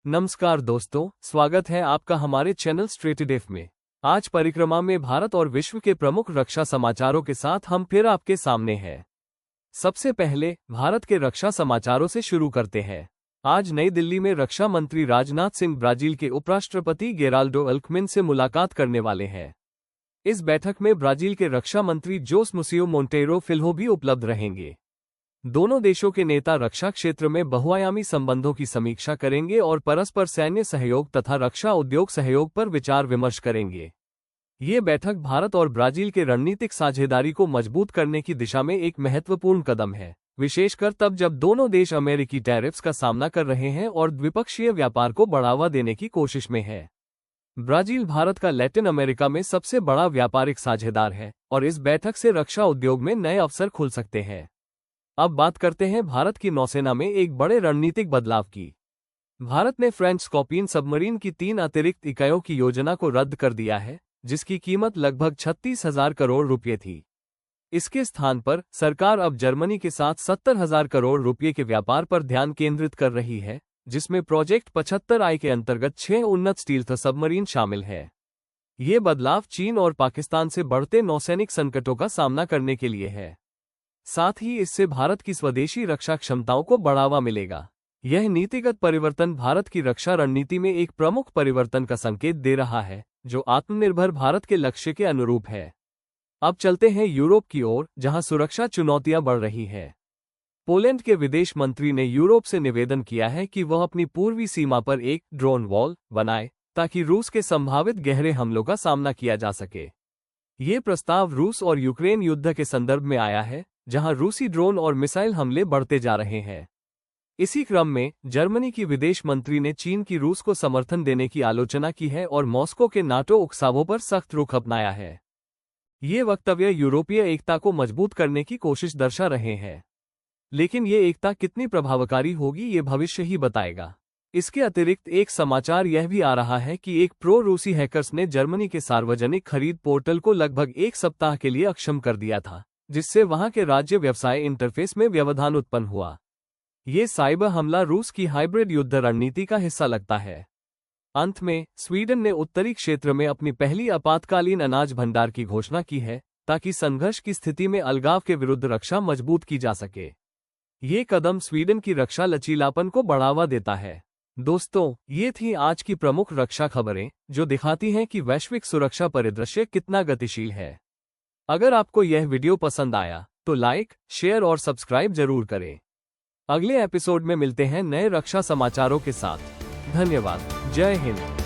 नमस्कार दोस्तों, स्वागत है आपका हमारे चैनल स्ट्रेटेडेफ में। आज परिक्रमा में भारत और विश्व के प्रमुख रक्षा समाचारों के साथ हम फिर आपके सामने हैं। सबसे पहले भारत के रक्षा समाचारों से शुरू करते हैं। आज नई दिल्ली में रक्षा मंत्री राजनाथ सिंह ब्राजील के उपराष्ट्रपति गेराल्डो अल्कमिन से मुलाकात करने वाले हैं। इस बैठक में ब्राजील के रक्षा मंत्री जोस मुसियो मोंटेरो फिल्हो भी उपलब्ध रहेंगे। दोनों देशों के नेता रक्षा क्षेत्र में बहुआयामी संबंधों की समीक्षा करेंगे और परस्पर सैन्य सहयोग तथा रक्षा उद्योग सहयोग पर विचार विमर्श करेंगे। ये बैठक भारत और ब्राजील के रणनीतिक साझेदारी को मजबूत करने की दिशा में एक महत्वपूर्ण कदम है, विशेषकर तब जब दोनों देश अमेरिकी टैरिफ्स का सामना कर रहे हैं और द्विपक्षीय व्यापार को बढ़ावा देने की कोशिश में है। ब्राजील भारत का लैटिन अमेरिका में सबसे बड़ा व्यापारिक साझेदार है और इस बैठक से रक्षा उद्योग में नए अवसर खुल सकते हैं। अब बात करते हैं भारत की नौसेना में एक बड़े रणनीतिक बदलाव की। भारत ने फ्रेंच स्कॉर्पियन सबमरीन की 3 अतिरिक्त इकाइयों की योजना को रद्द कर दिया है, जिसकी कीमत लगभग 36,000 करोड़ रुपये थी। इसके स्थान पर सरकार अब जर्मनी के साथ 70,000 करोड़ रुपये के व्यापार पर ध्यान केंद्रित कर रही है, जिसमें प्रोजेक्ट 75I के अंतर्गत 6 उन्नत स्टील्थ सबमरीन शामिल है। ये बदलाव चीन और पाकिस्तान से बढ़ते नौसैनिक संकटों का सामना करने के लिए है। साथ ही इससे भारत की स्वदेशी रक्षा क्षमताओं को बढ़ावा मिलेगा। यह नीतिगत परिवर्तन भारत की रक्षा रणनीति में एक प्रमुख परिवर्तन का संकेत दे रहा है, जो आत्मनिर्भर भारत के लक्ष्य के अनुरूप है। अब चलते हैं यूरोप की ओर, जहां सुरक्षा चुनौतियां बढ़ रही हैं। पोलैंड के विदेश मंत्री ने यूरोप से निवेदन किया है कि वह अपनी पूर्वी सीमा पर एक ड्रोन वॉल बनाए, ताकि रूस के संभावित गहरे हमलों का सामना किया जा सके। ये प्रस्ताव रूस और यूक्रेन युद्ध के संदर्भ में आया है, जहां रूसी ड्रोन और मिसाइल हमले बढ़ते जा रहे हैं। इसी क्रम में जर्मनी की विदेश मंत्री ने चीन की रूस को समर्थन देने की आलोचना की है और मॉस्को के नाटो उकसावों पर सख्त रुख अपनाया है। ये वक्तव्य यूरोपीय एकता को मजबूत करने की कोशिश दर्शा रहे हैं, लेकिन ये एकता कितनी प्रभावकारी होगी ये भविष्य ही बताएगा। इसके अतिरिक्त एक समाचार यह भी आ रहा है कि एक प्रो रूसी हैकर्स ने जर्मनी के सार्वजनिक खरीद पोर्टल को लगभग 1 सप्ताह के लिए अक्षम कर दिया था, जिससे वहां के राज्य व्यवसाय इंटरफेस में व्यवधान उत्पन्न हुआ। ये साइबर हमला रूस की हाइब्रिड युद्ध रणनीति का हिस्सा लगता है। अंत में स्वीडन ने उत्तरी क्षेत्र में अपनी पहली आपातकालीन अनाज भंडार की घोषणा की है, ताकि संघर्ष की स्थिति में अलगाव के विरुद्ध रक्षा मजबूत की जा सके। ये कदम स्वीडन की रक्षा लचीलापन को बढ़ावा देता है। दोस्तों, ये थी आज की प्रमुख रक्षा खबरें, जो दिखाती हैं कि वैश्विक सुरक्षा परिदृश्य कितना गतिशील है। अगर आपको यह वीडियो पसंद आया तो लाइक, शेयर और सब्सक्राइब जरूर करें। अगले एपिसोड में मिलते हैं नए रक्षा समाचारों के साथ। धन्यवाद। जय हिंद।